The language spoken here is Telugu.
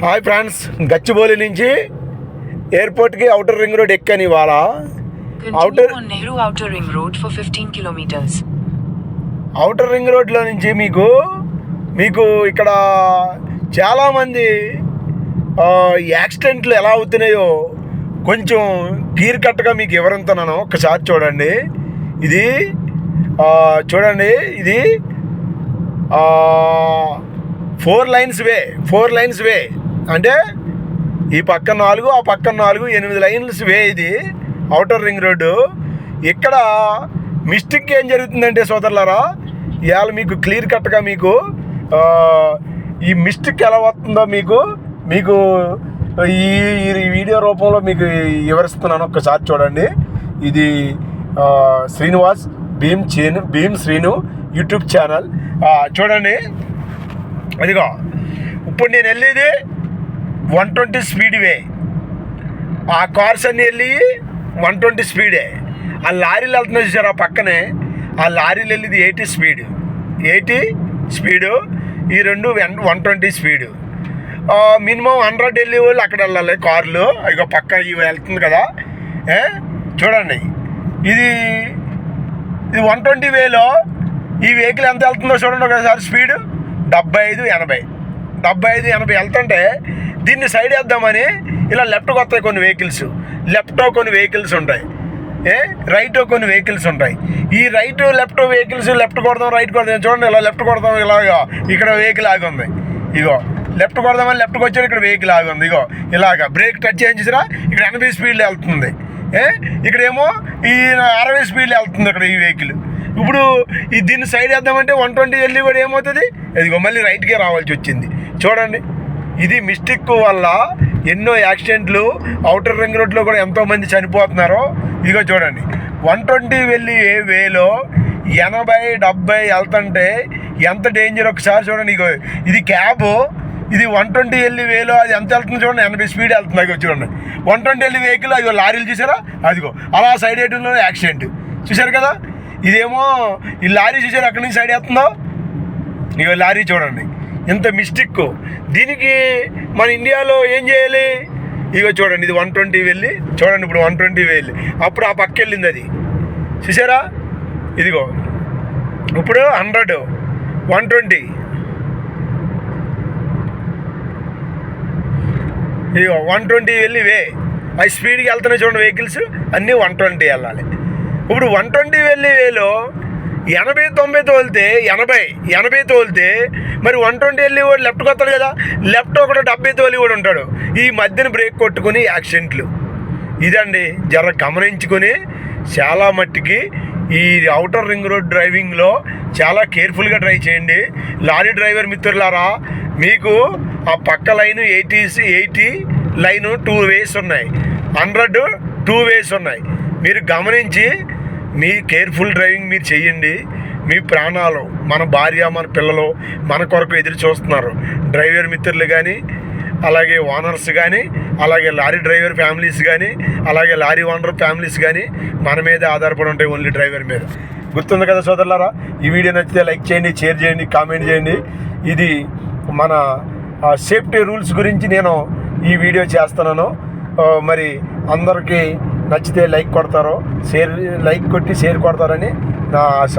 హాయ్ ఫ్రెండ్స్, గచ్చిబౌలి నుంచి ఎయిర్పోర్ట్కి అవుటర్ రింగ్ రోడ్ ఎక్కని ఇవాళ. outer ring road for 15 kilometers. Outer ring రోడ్లో నుంచి మీకు ఇక్కడ చాలామంది యాక్సిడెంట్లు ఎలా అవుతున్నాయో కొంచెం క్లియర్ కట్గా మీకు వివరిస్తున్నాను. ఒకసారి చూడండి. ఇది చూడండి, ఇది 4 లైన్స్ వే అంటే ఈ పక్క 4 ఆ పక్క 4 8 లైన్స్ వే. ఇది అవుటర్ రింగ్ రోడ్డు. ఇక్కడ మిస్టేక్ ఏం జరుగుతుందంటే సోదరులారా, ఇవాళ మీకు క్లియర్ కట్గా మీకు ఈ మిస్టేక్ ఎలా వస్తుందో మీకు ఈ వీడియో రూపంలో మీకు వివరిస్తున్నాను. ఒక్కసారి చూడండి. ఇది శ్రీనివాస్ భీమ్ శ్రీను యూట్యూబ్ ఛానల్. చూడండి, అదిగో ఇప్పుడు నేను వెళ్ళేది 120 స్పీడ్ వే. ఆ కార్స్ అన్నీ వెళ్ళి 120 స్పీడే. ఆ లారీలు వెళ్తున్నాయి చూసారు ఆ పక్కనే, ఆ లారీలు వెళ్ళేది 80 స్పీడు. ఈ రెండు 120 స్పీడు. మినిమం 100 వెళ్ళే వాళ్ళు అక్కడ వెళ్ళాలి కార్లు. ఇక పక్క ఇవి వెళ్తుంది కదా. చూడండి, ఇది 120 వేలో ఈ వెహికల్ ఎంత వెళ్తుందో చూడండి ఒకసారి. స్పీడు 75-80 వెళ్తుంటే దీన్ని సైడ్ వేద్దామని ఇలా లెఫ్ట్కి వస్తాయి కొన్ని వెహికల్స్. కొన్ని వెహికల్స్ ఉంటాయి, రైట్ కొన్ని వెహికల్స్ ఉంటాయి. ఈ రైట్ లెఫ్ట్ వెహికల్స్ లెఫ్ట్ కొడదాం రైట్ కొడదాం. చూడండి, ఇలా లెఫ్ట్ కొడదాం, ఇలాగా ఇక్కడ వెహికల్ ఆగి ఉంది. ఇగో లెఫ్ట్ కొడదామని లెఫ్ట్కి వచ్చాడు, ఇక్కడ వెహికల్ ఆగి ఉంది. ఇగో ఇలాగా బ్రేక్ టచ్ చేయించిరా, ఇక్కడ 80 స్పీడ్లో వెళ్తుంది. ఇక్కడేమో ఈ 60 స్పీడ్లో వెళ్తుంది ఇక్కడ ఈ వెహికల్. ఇప్పుడు దీన్ని సైడ్ వేద్దామంటే 120 వెళ్ళి కూడా ఏమవుతుంది, ఇదిగో మళ్ళీ రైట్కే రావాల్సి వచ్చింది. చూడండి, ఇది మిస్టేక్ వల్ల ఎన్నో యాక్సిడెంట్లు అవుటర్ రింగ్ రోడ్లో కూడా ఎంతోమంది చనిపోతున్నారో. ఇదిగో చూడండి, 120 వెళ్ళి వేలో 80-70 వెళ్తుంటే ఎంత డేంజర్ ఒకసారి చూడండి. ఇగో ఇది క్యాబు, ఇది 120 వెళ్ళి వేలో అది ఎంత వెళ్తుంది చూడండి, 80 స్పీడ్ వెళ్తుంది. అదిగో చూడండి, 120 వెళ్ళి వెహికల్. అదిగో లారీలు చూసారా, అదిగో అలా సైడ్ వేయడంలో యాక్సిడెంట్ చూసారు కదా. ఇదేమో ఈ లారీ చూసారు అక్కడి నుంచి సైడ్ వేస్తుందో. ఇగో లారీ చూడండి, ఇంత మిస్టేక్. దీనికి మన ఇండియాలో ఏం చేయాలి? ఇగో చూడండి, ఇది 120 వెళ్ళి చూడండి, ఇప్పుడు 120 వెళ్ళి అప్పుడు ఆ పక్క వెళ్ళింది అది చూసారా. ఇదిగో ఇప్పుడు 100 120 ఇదిగో 120 వెళ్ళి వే. అవి స్పీడ్కి వెళ్తున్నాయి చూడండి వెహికల్స్ అన్నీ 120 వెళ్ళాలి. ఇప్పుడు 120 వెళ్ళి వేలో 80-90 తోలితే 80 తోలితే మరి 120 వెళ్ళి వాడు లెఫ్ట్కి వస్తాడు కదా, లెఫ్ట్ ఒకటి 70 తోలి కూడా ఉంటాడు. ఈ మధ్యన బ్రేక్ కొట్టుకుని యాక్సిడెంట్లు. ఇదండి, జర గమనించుకొని చాలా మట్టికి ఈ అవుటర్ రింగ్ రోడ్ డ్రైవింగ్లో చాలా కేర్ఫుల్గా డ్రైవ్ చేయండి. లారీ డ్రైవర్ మిత్రులారా, మీకు ఆ పక్క లైను 80 లైను 2 వేస్ ఉన్నాయి, 100 2 వేస్ ఉన్నాయి. మీరు గమనించి మీ కేర్ఫుల్ డ్రైవింగ్ మీరు చెయ్యండి. మీ ప్రాణాలు, మన భార్య మన పిల్లలు మన కొరకు ఎదురు చూస్తున్నారు. డ్రైవర్ మిత్రులు కానీ, అలాగే ఓనర్స్ కానీ, అలాగే లారీ డ్రైవర్ ఫ్యామిలీస్ కానీ, అలాగే లారీ ఓనర్ ఫ్యామిలీస్ కానీ మన మీద ఆధారపడి ఉంటాయి, ఓన్లీ డ్రైవర్ మీద. గుర్తుంది కదా సోదరులారా. ఈ వీడియో నచ్చితే లైక్ చేయండి, షేర్ చేయండి, కామెంట్ చేయండి. ఇది మన సేఫ్టీ రూల్స్ గురించి నేను ఈ వీడియో చేస్తున్నాను. మరి అందరికీ నచ్చితే లైక్ కొడతారో, లైక్ కొట్టి షేర్ కొడతారని నా ఆశ.